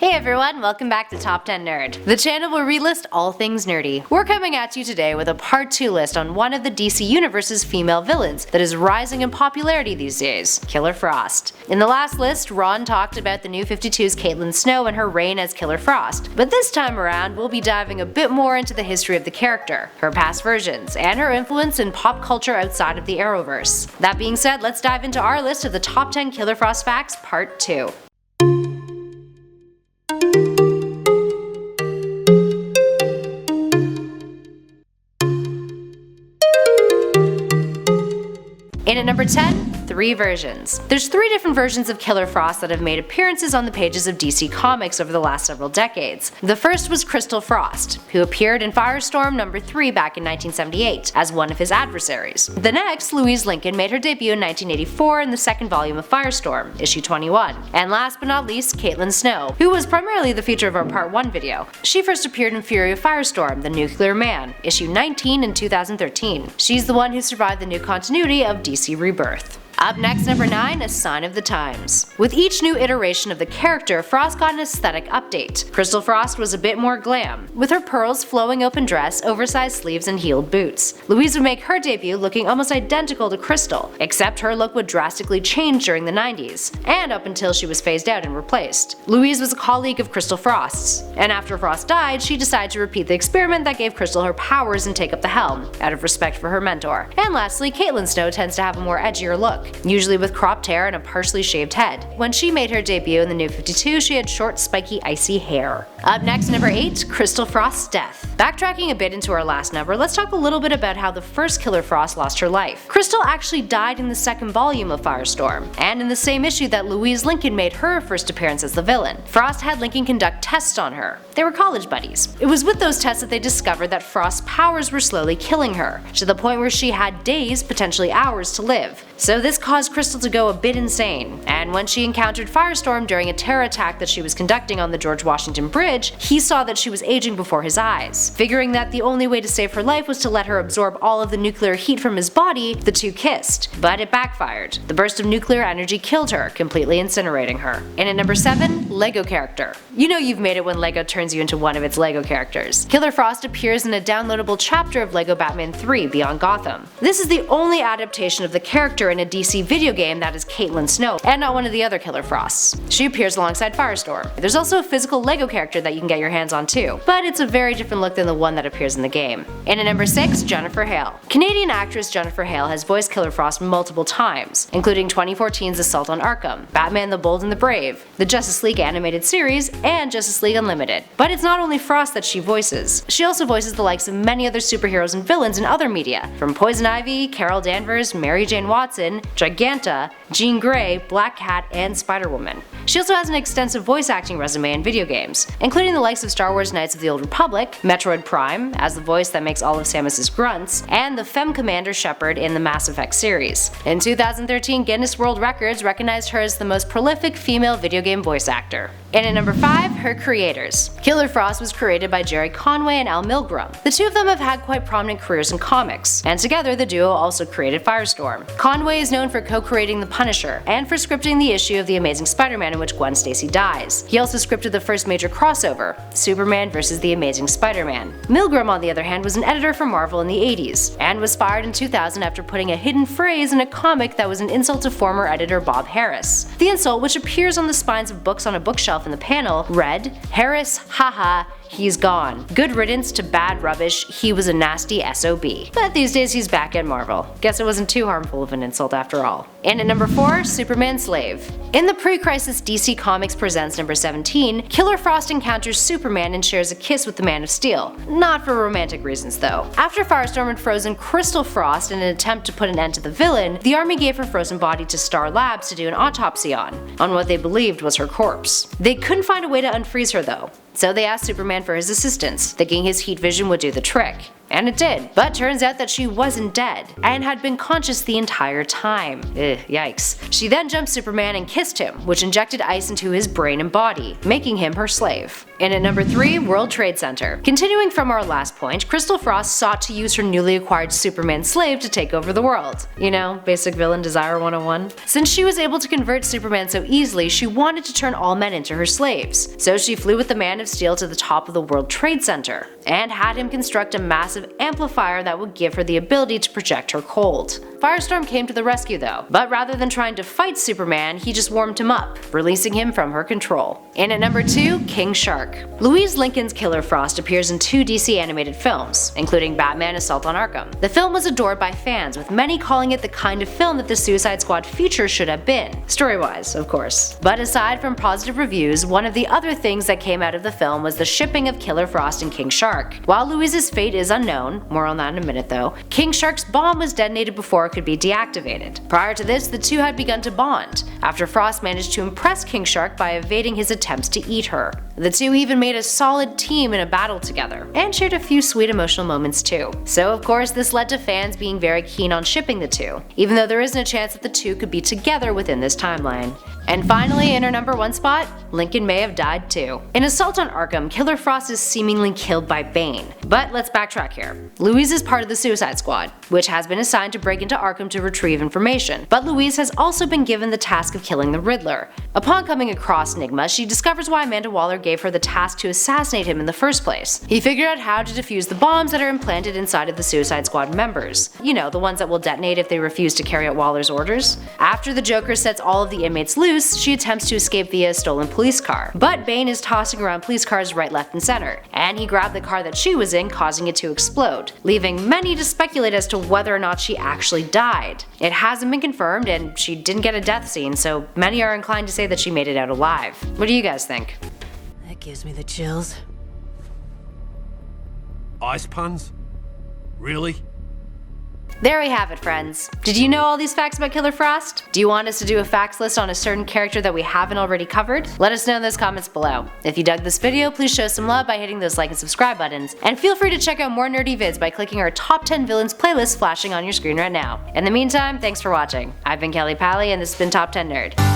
Hey everyone, welcome back to Top 10 Nerd, the channel where we list all things nerdy. We're coming at you today with a part 2 list on one of the DC Universe's female villains that is rising in popularity these days, Killer Frost. In the last list, Ron talked about the New 52's Caitlin Snow and her reign as Killer Frost, but this time around we'll be diving a bit more into the history of the character, her past versions, and her influence in pop culture outside of the Arrowverse. That being said, let's dive into our list of the top 10 Killer Frost facts part 2. In at number 10, 3 versions. There's 3 different versions of Killer Frost that have made appearances on the pages of DC Comics over the last several decades. The first was Crystal Frost, who appeared in Firestorm number 3 back in 1978 as one of his adversaries. The next, Louise Lincoln, made her debut in 1984 in the second volume of Firestorm, issue 21. And last but not least, Caitlin Snow, who was primarily the feature of our part 1 video. She first appeared in Fury of Firestorm, The Nuclear Man, issue 19 in 2013. She's the one who survived the new continuity of DC Rebirth. Up next, number 9, A Sign of the Times. With each new iteration of the character, Frost got an aesthetic update. Crystal Frost was a bit more glam, with her pearls, flowing open dress, oversized sleeves, and heeled boots. Louise would make her debut looking almost identical to Crystal, except her look would drastically change during the 90s, and up until she was phased out and replaced. Louise was a colleague of Crystal Frost's, and after Frost died, she decided to repeat the experiment that gave Crystal her powers and take up the helm, out of respect for her mentor. And lastly, Caitlin Snow tends to have a more edgier look, usually with cropped hair and a partially shaved head. When she made her debut in the New 52, she had short, spiky, icy hair. Up next, number 8, Crystal Frost's death. Backtracking a bit into our last number, let's talk a little bit about how the first Killer Frost lost her life. Crystal actually died in the second volume of Firestorm, and in the same issue that Louise Lincoln made her first appearance as the villain. Frost had Lincoln conduct tests on her. They were college buddies. It was with those tests that they discovered that Frost's powers were slowly killing her, to the point where she had days, potentially hours, to live. So this caused Crystal to go a bit insane, and when she encountered Firestorm during a terror attack that she was conducting on the George Washington Bridge, he saw that she was aging before his eyes. Figuring that the only way to save her life was to let her absorb all of the nuclear heat from his body, the two kissed. But it backfired. The burst of nuclear energy killed her, completely incinerating her. And at number 7, Lego character. You know you've made it when Lego turns you into one of its Lego characters. Killer Frost appears in a downloadable chapter of Lego Batman 3 Beyond Gotham. This is the only adaptation of the character in a DC video game that is Caitlin Snow, and not one of the other Killer Frosts. She appears alongside Firestorm. There's also a physical Lego character that you can get your hands on too, but it's a very different look than the one that appears in the game. And at number 6, Jennifer Hale. Canadian actress Jennifer Hale has voiced Killer Frost multiple times, including 2014's Assault on Arkham, Batman the Bold and the Brave, the Justice League animated series, and Justice League Unlimited. But it's not only Frost that she voices. She also voices the likes of many other superheroes and villains in other media, from Poison Ivy, Carol Danvers, Mary Jane Watson, Giganta, Jean Grey, Black Cat, and Spider-Woman. She also has an extensive voice acting resume in video games, including the likes of Star Wars Knights of the Old Republic, Metroid Prime, as the voice that makes all of Samus's grunts, and the Femme Commander Shepard in the Mass Effect series. In 2013, Guinness World Records recognized her as the most prolific female video game voice actor. And at number 5, her creators. Killer Frost was created by Jerry Conway and Al Milgrom. The two of them have had quite prominent careers in comics, and together the duo also created Firestorm. Conway is known for co-creating The Punisher, and for scripting the issue of The Amazing Spider-Man in which Gwen Stacy dies. He also scripted the first major crossover, Superman vs. The Amazing Spider-Man. Milgrom, on the other hand, was an editor for Marvel in the 80s, and was fired in 2000 after putting a hidden phrase in a comic that was an insult to former editor Bob Harris. The insult, which appears on the spines of books on a bookshelf in the panel, read, "Harris, haha, he's gone. Good riddance to bad rubbish, he was a nasty SOB. But these days he's back at Marvel. Guess it wasn't too harmful of an insult after all. And at number 4, Superman Slave. In the pre-crisis DC Comics Presents number 17, Killer Frost encounters Superman and shares a kiss with the Man of Steel. Not for romantic reasons though. After Firestorm had frozen Crystal Frost in an attempt to put an end to the villain, the army gave her frozen body to Star Labs to do an autopsy on what they believed was her corpse. They couldn't find a way to unfreeze her though. so they asked Superman for his assistance, thinking his heat vision would do the trick. And it did, but turns out that she wasn't dead, and had been conscious the entire time. Yikes. She then jumped Superman and kissed him, which injected ice into his brain and body, making him her slave. And at number 3, World Trade Center. Continuing from our last point, Crystal Frost sought to use her newly acquired Superman slave to take over the world. You know, basic villain desire 101. Since she was able to convert Superman so easily, she wanted to turn all men into her slaves. So she flew with the Man of Steel to the top of the World Trade Center, and had him construct a massive amplifier that would give her the ability to project her cold. Firestorm came to the rescue though, but rather than trying to fight Superman, he just warmed him up, releasing him from her control. And at number 2, King Shark. Louise Lincoln's Killer Frost appears in 2 DC animated films, including Batman Assault on Arkham. The film was adored by fans, with many calling it the kind of film that the Suicide Squad feature should have been, story-wise, of course. But aside from positive reviews, one of the other things that came out of the film was the shipping of Killer Frost and King Shark. While Louise's fate is unknown, more on that in a minute though, King Shark's bomb was detonated before it could be deactivated. Prior to this, the two had begun to bond, after Frost managed to impress King Shark by evading his attempts to eat her. The two even made a solid team in a battle together, and shared a few sweet emotional moments too. So of course this led to fans being very keen on shipping the two, even though there isn't a chance that the two could be together within this timeline. And finally, in her number 1 spot, Lincoln may have died too. In Assault on Arkham, Killer Frost is seemingly killed by Bane. But let's backtrack here. Louise is part of the Suicide Squad, which has been assigned to break into Arkham to retrieve information, but Louise has also been given the task of killing the Riddler. Upon coming across Enigma, she discovers why Amanda Waller gave her the task to assassinate him in the first place. He figured out how to defuse the bombs that are implanted inside of the Suicide Squad members. You know, the ones that will detonate if they refuse to carry out Waller's orders. After the Joker sets all of the inmates loose, she attempts to escape via a stolen police car. But Bane is tossing around police cars right, left, and center, and he grabbed the car that she was in, causing it to explode, leaving many to speculate as to whether or not she actually died. It hasn't been confirmed, and she didn't get a death scene, so many are inclined to say that she made it out alive. What do you guys think? That gives me the chills. Ice puns? Really? There we have it, friends. Did you know all these facts about Killer Frost? Do you want us to do a facts list on a certain character that we haven't already covered? Let us know in those comments below. If you dug this video, please show some love by hitting those like and subscribe buttons, and feel free to check out more nerdy vids by clicking our top 10 villains playlist flashing on your screen right now. In the meantime, thanks for watching. I've been Kelly Pally, and this has been Top 10 Nerd.